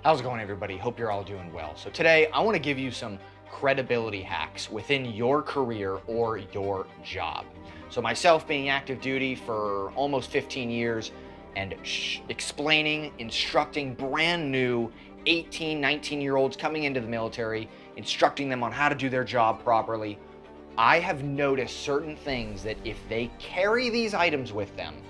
How's it going, everybody? Hope you're all doing well. So today I want to give you some credibility hacks within your career or your job. So myself being active duty for almost 15 years and explaining, instructing brand new 18, 19-year-olds coming into the military, instructing them on how to do their job properly, I have noticed certain things that if they carry these items with them,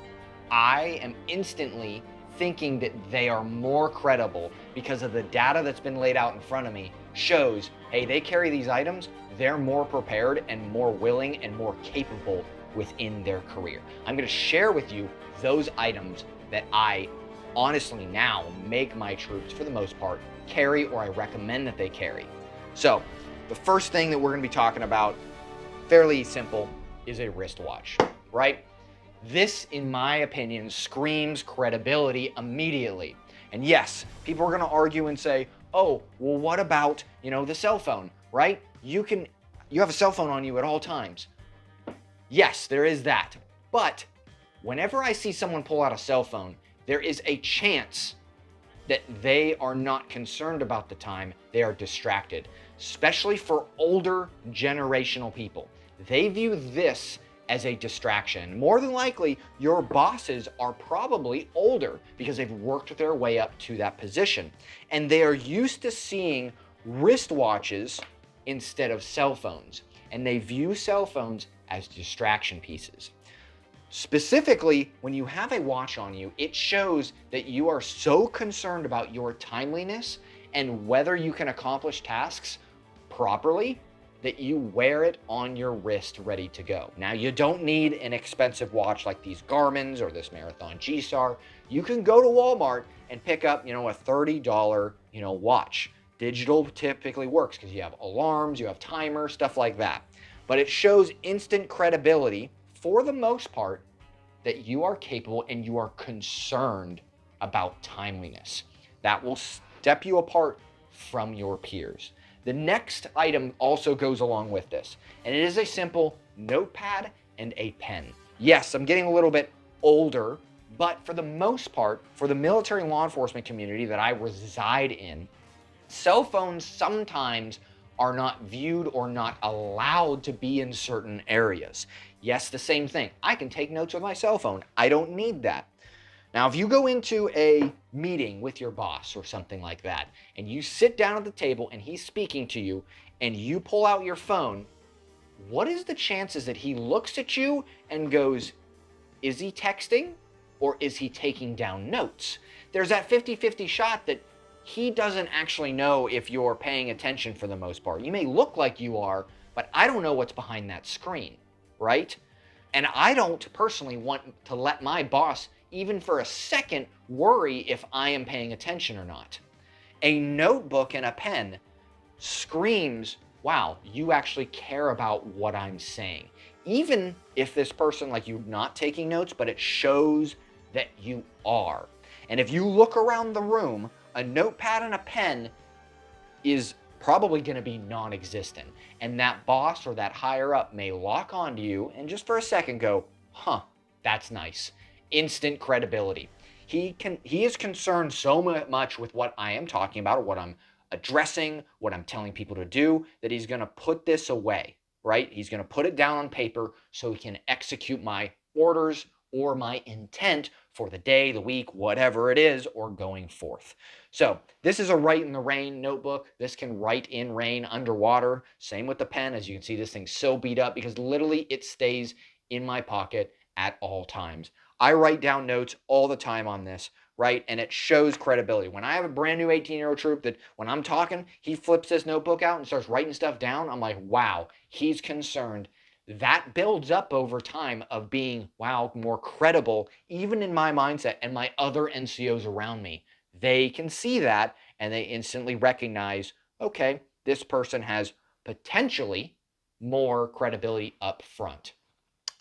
I am instantly thinking that they are more credible because of the data that's been laid out in front of me shows, hey, they carry these items, they're more prepared and more willing and more capable within their career. I'm going to share with you those items that I honestly now make my troops, for the most part, carry, or I recommend that they carry. So the first thing that we're going to be talking about, fairly simple, is a wristwatch, right? This, in my opinion, screams credibility immediately. And yes, people are going to argue and say, oh, well, what about, the cell phone, right? You have a cell phone on you at all times. Yes, there is that. But whenever I see someone pull out a cell phone, there is a chance that they are not concerned about the time, they are distracted, especially for older generational people. They view this as a distraction. More than likely, your bosses are probably older because they've worked their way up to that position. And they are used to seeing wristwatches instead of cell phones. And they view cell phones as distraction pieces. Specifically, when you have a watch on you, it shows that you are so concerned about your timeliness and whether you can accomplish tasks properly that you wear it on your wrist ready to go. Now, you don't need an expensive watch like these Garmin's or this Marathon G-Star. You can go to Walmart and pick up, a $30, watch. Digital typically works because you have alarms, you have timers, stuff like that. But it shows instant credibility, for the most part, that you are capable and you are concerned about timeliness. That will step you apart from your peers. The next item also goes along with this, and it is a simple notepad and a pen. Yes, I'm getting a little bit older, but for the most part, for the military law enforcement community that I reside in, cell phones sometimes are not viewed or not allowed to be in certain areas. Yes, the same thing. I can take notes with my cell phone. I don't need that. Now, if you go into a meeting with your boss or something like that, and you sit down at the table and he's speaking to you, and you pull out your phone, what is the chances that he looks at you and goes, is he texting or is he taking down notes? There's that 50-50 shot that he doesn't actually know if you're paying attention for the most part. You may look like you are, but I don't know what's behind that screen, right? And I don't personally want to let my boss, even for a second, worry if I am paying attention or not. A notebook and a pen screams, wow, you actually care about what I'm saying. Even if this person, like, you're not taking notes, but it shows that you are. And if you look around the room, a notepad and a pen is probably going to be non-existent. And that boss or that higher up may lock onto you and just for a second go, huh, that's nice. Instant credibility. He is concerned so much with what I am talking about or what I'm addressing, what I'm telling people to do, that he's going to put this away, right? He's going to put it down on paper so he can execute my orders or my intent for the day, the week, whatever it is, or going forth. So this is a write in the rain notebook. This can write in rain underwater. Same with the pen. As you can see, this thing's so beat up because literally it stays in my pocket at all times. I write down notes all the time on this, right? And it shows credibility. When I have a brand new 18-year-old troop that when I'm talking, he flips this notebook out and starts writing stuff down, I'm like, wow, he's concerned. That builds up over time of being, wow, more credible, even in my mindset and my other NCOs around me. They can see that and they instantly recognize, okay, this person has potentially more credibility up front.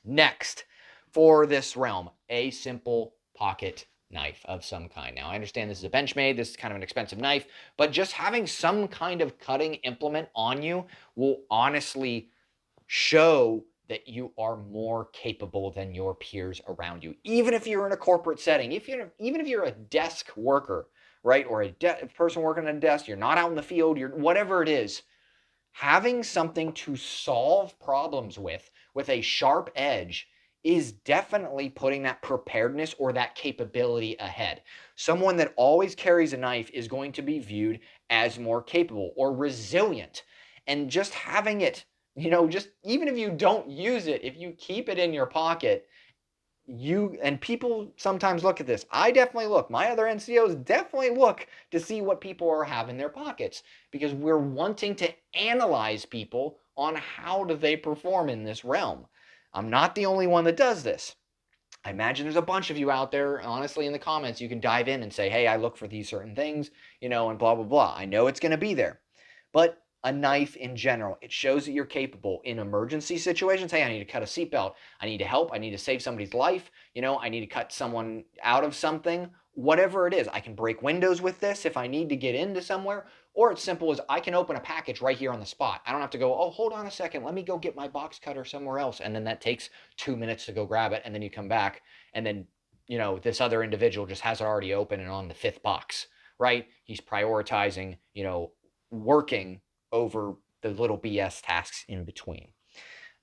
Next, for this realm, a simple pocket knife of some kind. Now, I understand this is a Benchmade, this is kind of an expensive knife, but just having some kind of cutting implement on you will honestly show that you are more capable than your peers around you. Even if you're in a corporate setting, even if you're a desk worker, right? Or a person working at a desk, you're not out in the field, you're whatever it is. Having something to solve problems with a sharp edge is definitely putting that preparedness or that capability ahead. Someone that always carries a knife is going to be viewed as more capable or resilient. And just having it, just even if you don't use it, if you keep it in your pocket, and people sometimes look at this. I definitely look. My other NCOs definitely look to see what people are having in their pockets, because we're wanting to analyze people on how do they perform in this realm. I'm not the only one that does this. I imagine there's a bunch of you out there, honestly, in the comments, you can dive in and say, hey, I look for these certain things, and blah, blah, blah. I know it's going to be there. But a knife in general, it shows that you're capable in emergency situations. Hey, I need to cut a seatbelt. I need to help. I need to save somebody's life. I need to cut someone out of something. Whatever it is, I can break windows with this if I need to get into somewhere. Or it's simple as I can open a package right here on the spot. I don't have to go, oh, hold on a second, let me go get my box cutter somewhere else. And then that takes 2 minutes to go grab it. And then you come back and then, this other individual just has it already open and on the 5th box, right? He's prioritizing, working over the little BS tasks in between.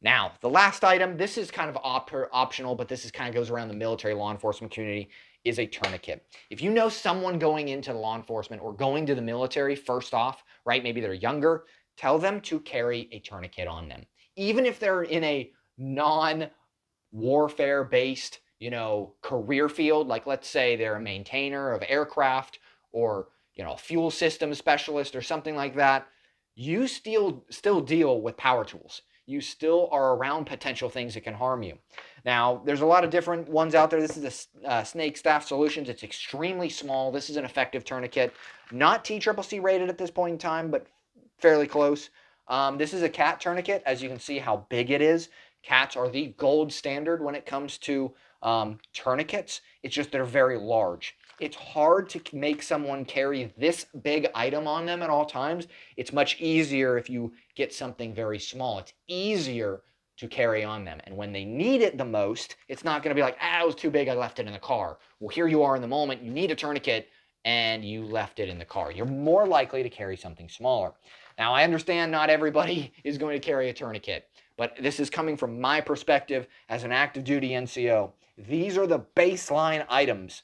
Now, the last item, this is kind of optional, but this is kind of goes around the military law enforcement community, is a tourniquet. If you know someone going into law enforcement or going to the military, first off, right, maybe they're younger, tell them to carry a tourniquet on them. Even if they're in a non-warfare based, career field, like let's say they're a maintainer of aircraft or, a fuel system specialist or something like that, you still deal with power tools. You still are around potential things that can harm you. Now, there's a lot of different ones out there. This is a Snake Staff Solutions. It's extremely small. This is an effective tourniquet. Not TCCC rated at this point in time, but fairly close. This is a cat tourniquet. As you can see how big it is. Cats are the gold standard when it comes to tourniquets. It's just they're very large. It's hard to make someone carry this big item on them at all times. It's much easier if you get something very small. It's easier to carry on them. And when they need it the most, it's not going to be like, it was too big, I left it in the car. Well, here you are in the moment, you need a tourniquet, and you left it in the car. You're more likely to carry something smaller. Now, I understand not everybody is going to carry a tourniquet, but this is coming from my perspective as an active duty NCO. These are the baseline items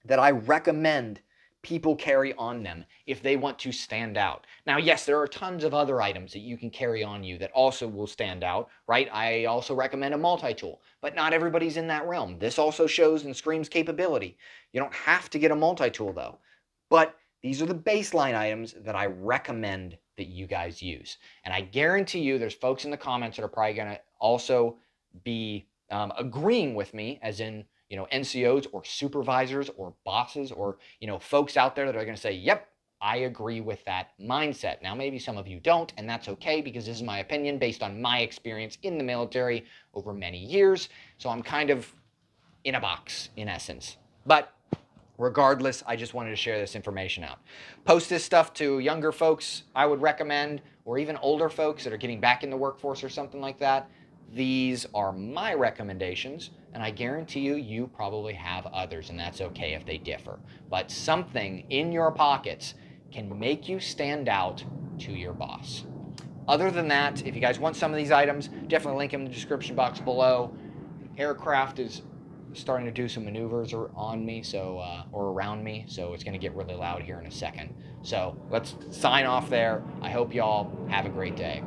that I recommend people carry on them if they want to stand out. Now, yes, there are tons of other items that you can carry on you that also will stand out, right? I also recommend a multi-tool, but not everybody's in that realm. This also shows and screams capability. You don't have to get a multi-tool though, but these are the baseline items that I recommend that you guys use. And I guarantee you there's folks in the comments that are probably gonna also be agreeing with me, as in, NCOs or supervisors or bosses or, folks out there that are going to say, yep, I agree with that mindset. Now, maybe some of you don't, and that's okay, because this is my opinion based on my experience in the military over many years. So I'm kind of in a box, in essence. But regardless, I just wanted to share this information out. Post this stuff to younger folks, I would recommend, or even older folks that are getting back in the workforce or something like that. These are my recommendations, and I guarantee you probably have others, and that's okay if they differ. But something in your pockets can make you stand out to your boss. Other than that, if you guys want some of these items, definitely link them in the description box below. Aircraft is starting to do some maneuvers on me, or around me, so it's going to get really loud here in a second. So let's sign off there. I hope y'all have a great day.